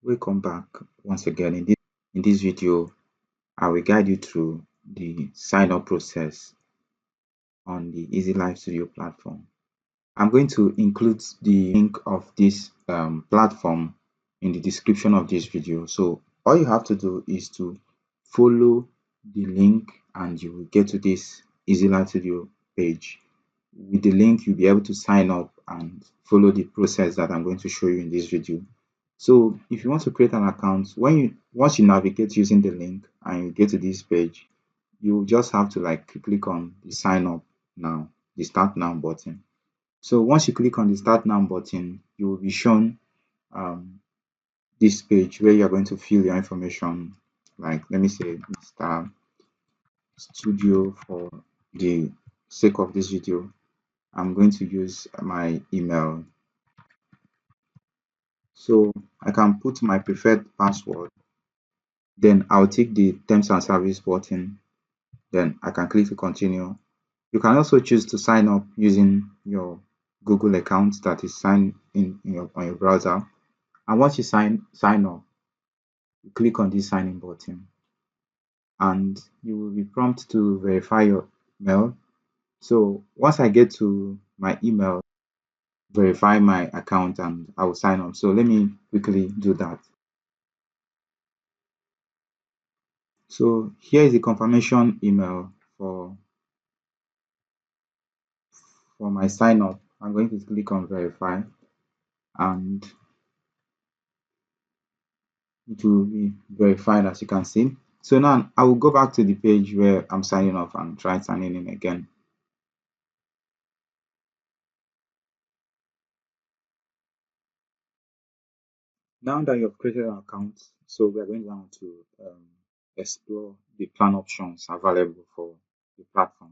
Welcome back once again. In this video, I will guide you through the sign up process on the EasyLive Studio platform. I'm going to include the link of this platform in the description of this video. So all you have to do is to follow the link and you will get to this EasyLive Studio page. With the link, you'll be able to sign up and follow the process that I'm going to show you in this video. So if you want to create an account, once you navigate using the link and you get to this page, you just have to click on the sign up now, the start now button. So once you click on the start now button, you will be shown this page where you're going to fill your information, like let me say Mr. Studio. For the sake of this video, I'm going to use my email. So I can put my preferred password, then I'll tick the terms and service button, then I can click to continue. You can also choose to sign up using your Google account that is signed in on your browser. And once you sign up, you click on this sign in button and you will be prompted to verify your mail. So once I get to my email, verify my account and I will sign up. So let me quickly do that. So here is the confirmation email for my sign up. I'm going to click on verify and it will be verified, as you can see. So now I will go back to the page where I'm signing off and try signing in again. Now that you've created an account, so we're going down to explore the plan options available for the platform.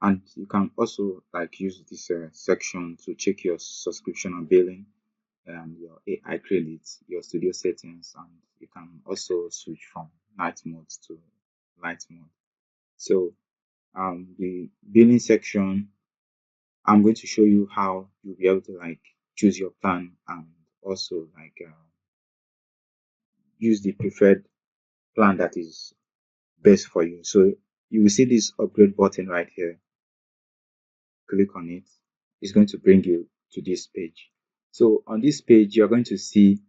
And you can also use this section to check your subscription and billing and your AI credits, your studio settings, and you can also switch from night mode to light mode. So the billing section, I'm going to show you how you'll be able to choose your plan and also use the preferred plan that is best for you. So you will see this upgrade button right here. Click on it. It's going to bring you to this page. So on this page, you're going to see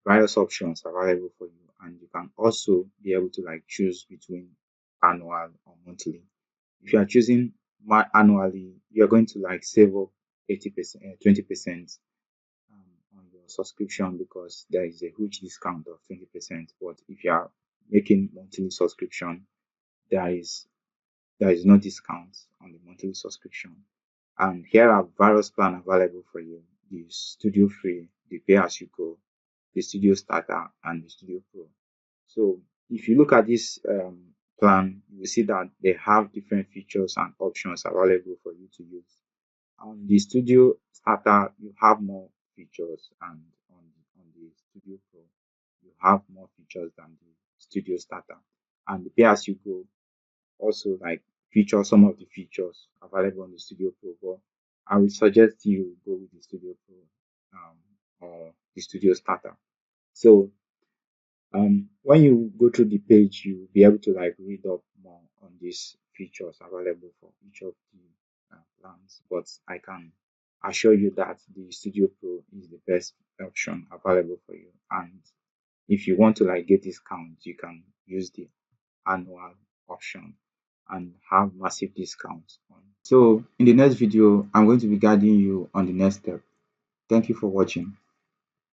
various options available for you, and you can also be able to choose between annual or monthly. If you are choosing annually, you're going to save up 80%, 20% on your subscription because there is a huge discount of 20%. But if you are making monthly subscription, there is no discount on the monthly subscription. And here are various plans available for you: the Studio Free, the Pay As You Go, the Studio Starter, and the Studio Pro. So if you look at this plan, you will see that they have different features and options available for you to use. On the Studio Starter, you have more features, and on the Studio Pro, you have more features than the Studio Starter. And the Pay As You Go also feature some of the features available on the Studio Pro, but I would suggest you go with the Studio Pro or the Studio Starter. So when you go through the page, you'll be able to read up more on these features available for each of the plans. But I can assure you that the Studio Pro is the best option available for you. And if you want to get discounts, you can use the annual option and have massive discounts on. So in the next video, I'm going to be guiding you on the next step. Thank you for watching.